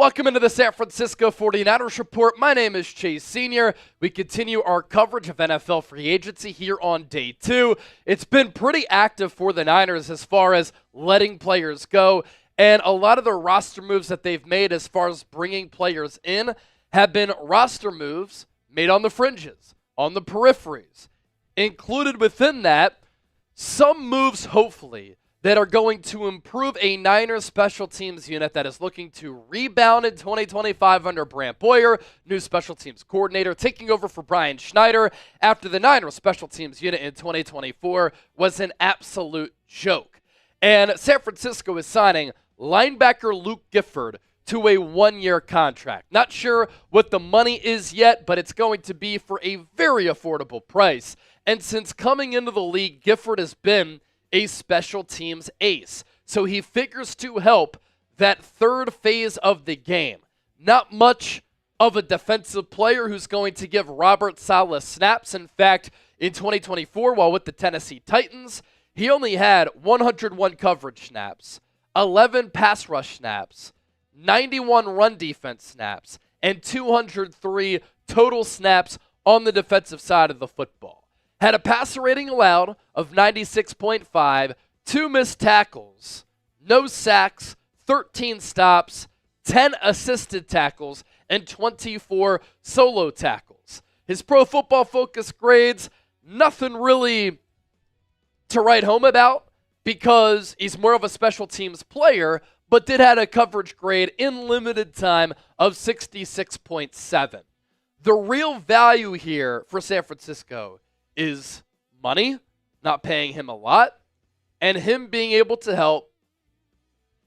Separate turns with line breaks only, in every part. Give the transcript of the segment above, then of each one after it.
Welcome into the San Francisco 49ers Report. My name is Chase Sr. We continue our coverage of NFL free agency here on day 2. It's been pretty active for the Niners as far as letting players go, and a lot of the roster moves that they've made as far as bringing players in have been roster moves made on the fringes, on the peripheries. Included within that, some moves, hopefully, that are going to improve a Niners special teams unit that is looking to rebound in 2025 under Brant Boyer, new special teams coordinator, taking over for Brian Schneider after the Niners special teams unit in 2024 was an absolute joke. And San Francisco is signing linebacker Luke Gifford to a 1-year contract. Not sure what the money is yet, but it's going to be for a very affordable price. And since coming into the league, Gifford has been a special teams ace. So he figures to help that third phase of the game. Not much of a defensive player who's going to give Robert Saleh snaps. In fact, in 2024, while with the Tennessee Titans, he only had 101 coverage snaps, 11 pass rush snaps, 91 run defense snaps, and 203 total snaps on the defensive side of the football. Had a passer rating allowed of 96.5, 2 missed tackles, no sacks, 13 stops, 10 assisted tackles, and 24 solo tackles. His Pro Football Focus grades, nothing really to write home about because he's more of a special teams player, but did have a coverage grade in limited time of 66.7. The real value here for San Francisco is money, not paying him a lot, and him being able to help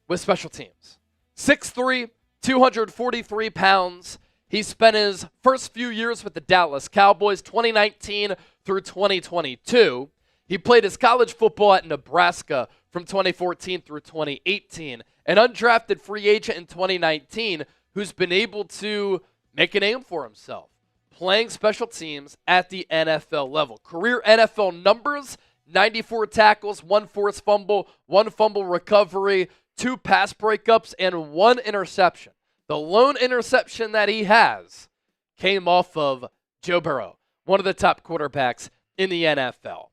with special teams. 6'3", 243 pounds. He spent his first few years with the Dallas Cowboys, 2019 through 2022. He played his college football at Nebraska from 2014 through 2018. An undrafted free agent in 2019 who's been able to make a name for himself, playing special teams at the NFL level. Career NFL numbers, 94 tackles, 1 forced fumble, 1 fumble recovery, 2 pass breakups, and 1 interception. The lone interception that he has came off of Joe Burrow, one of the top quarterbacks in the NFL.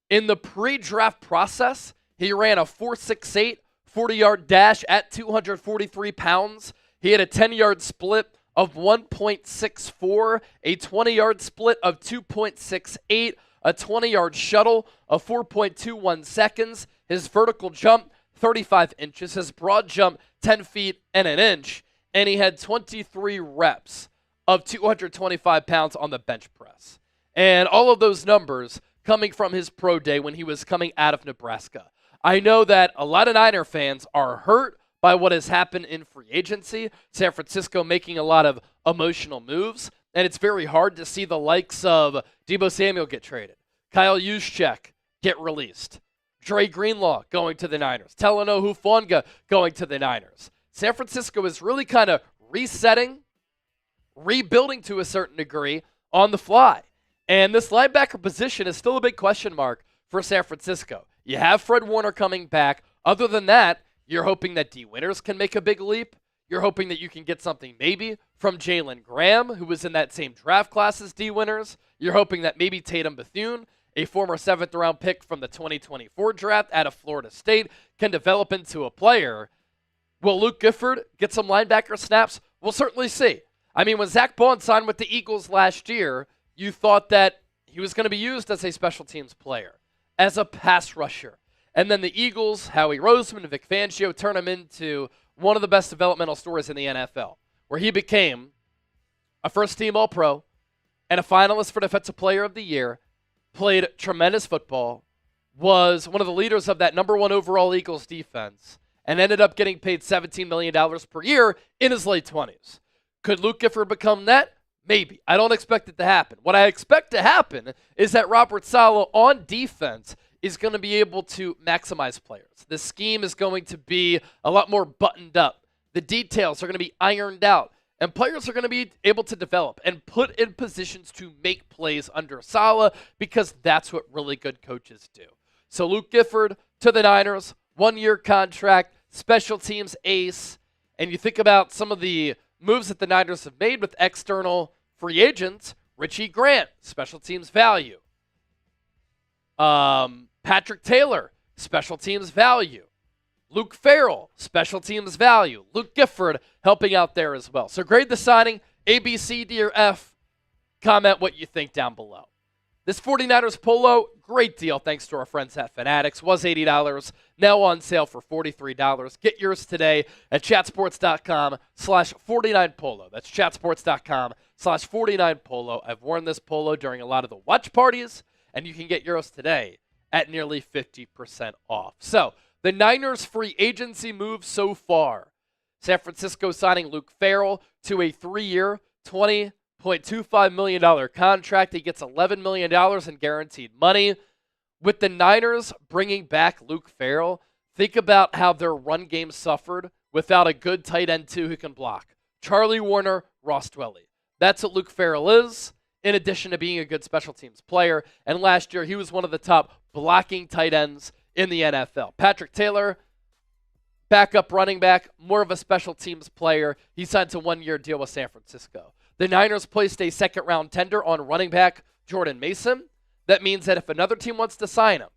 In the pre-draft process, he ran a 4.68 40-yard dash at 243 pounds. He had a 10-yard split of 1.64, a 20-yard split of 2.68, a 20-yard shuttle of 4.21 seconds, his vertical jump, 35 inches, his broad jump, 10 feet and an inch, and he had 23 reps of 225 pounds on the bench press. And all of those numbers coming from his pro day when he was coming out of Nebraska. I know that a lot of Niner fans are hurt by what has happened in free agency, San Francisco making a lot of emotional moves, and it's very hard to see the likes of Deebo Samuel get traded, Kyle Juszczyk get released, Dre Greenlaw going to the Niners, Talanoa Hufanga going to the Niners. San Francisco is really kind of resetting, rebuilding to a certain degree on the fly, and this linebacker position is still a big question mark for San Francisco. You have Fred Warner coming back. Other than that, you're hoping that D. Winters can make a big leap. You're hoping that you can get something maybe from Jalen Graham, who was in that same draft class as D. Winters. You're hoping that maybe Tatum Bethune, a former 7th-round pick from the 2024 draft out of Florida State, can develop into a player. Will Luke Gifford get some linebacker snaps? We'll certainly see. I mean, when Zach Bond signed with the Eagles last year, you thought that he was going to be used as a special teams player, as a pass rusher. And then the Eagles, Howie Roseman and Vic Fangio, turn him into one of the best developmental stories in the NFL, where he became a first-team All-Pro and a finalist for Defensive Player of the Year, played tremendous football, was one of the leaders of that number 1 overall Eagles defense, and ended up getting paid $17 million per year in his late 20s. Could Luke Gifford become that? Maybe. I don't expect it to happen. What I expect to happen is that Robert Saleh on defense is going to be able to maximize players. The scheme is going to be a lot more buttoned up. The details are going to be ironed out. And players are going to be able to develop and put in positions to make plays under Saleh because that's what really good coaches do. So Luke Gifford to the Niners, 1-year contract, special teams ace, And you think about some of the moves that the Niners have made with external free agents. Richie Grant, special teams value. Patrick Taylor, special teams value. Luke Farrell, special teams value. Luke Gifford helping out there as well. So grade the signing, A, B, C, D, or F. Comment what you think down below. This 49ers polo, great deal thanks to our friends at Fanatics. Was $80, now on sale for $43. Get yours today at chatsports.com/49polo. That's chatsports.com/49polo. I've worn this polo during a lot of the watch parties, and you can get yours today at nearly 50% off. So, the Niners free agency move so far. San Francisco signing Luke Farrell to a 3-year, $20.25 million contract. He gets $11 million in guaranteed money. With the Niners bringing back Luke Farrell, think about how their run game suffered without a good tight end too who can block. Charlie Warner, Ross Dwelly. That's what Luke Farrell is, in addition to being a good special teams player. And last year, he was one of the top blocking tight ends in the NFL. Patrick Taylor, backup running back, more of a special teams player. He signed a 1-year deal with San Francisco. The Niners placed a second-round tender on running back Jordan Mason. That means that if another team wants to sign him,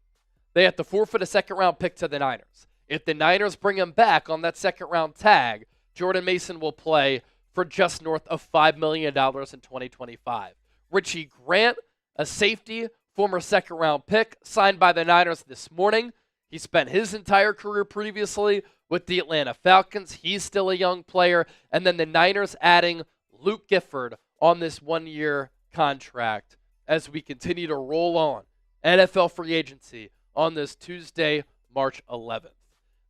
they have to forfeit a second-round pick to the Niners. If the Niners bring him back on that second-round tag, Jordan Mason will play for just north of $5 million in 2025. Richie Grant, a safety, former second-round pick, signed by the Niners this morning. He spent his entire career previously with the Atlanta Falcons. He's still a young player. And then the Niners adding Luke Gifford on this 1-year contract as we continue to roll on NFL free agency on this Tuesday, March 11th.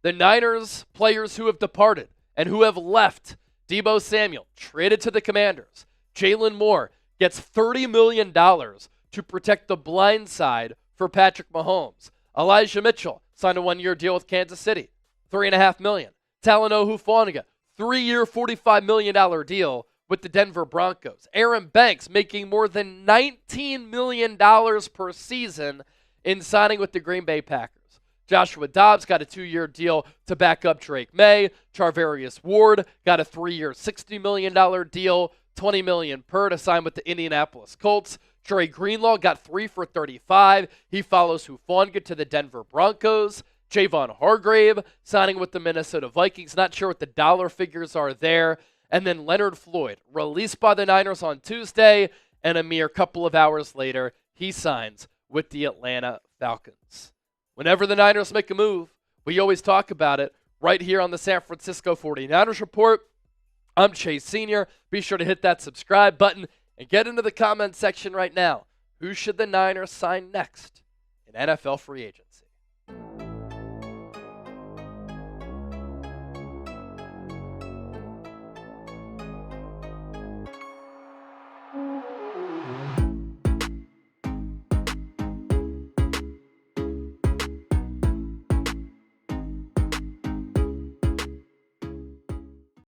The Niners players who have departed and who have left: Deebo Samuel, traded to the Commanders. Jalen Moore gets $30 million to protect the blind side for Patrick Mahomes. Elijah Mitchell signed a 1-year deal with Kansas City, $3.5 million. Talanoa Hufanga, 3-year, $45 million deal with the Denver Broncos. Aaron Banks making more than $19 million per season in signing with the Green Bay Packers. Joshua Dobbs got a 2-year deal to back up Drake May. Charvarius Ward got a 3-year, $60 million deal, $20 million per, to sign with the Indianapolis Colts. Trey Greenlaw got 3 for $35. He follows Hufanga to the Denver Broncos. Javon Hargrave signing with the Minnesota Vikings. Not sure what the dollar figures are there. And then Leonard Floyd, released by the Niners on Tuesday, and a mere couple of hours later, he signs with the Atlanta Falcons. Whenever the Niners make a move, we always talk about it right here on the San Francisco 49ers Report. I'm Chase Sr. Be sure to hit that subscribe button and get into the comment section right now. Who should the Niners sign next in NFL free agency?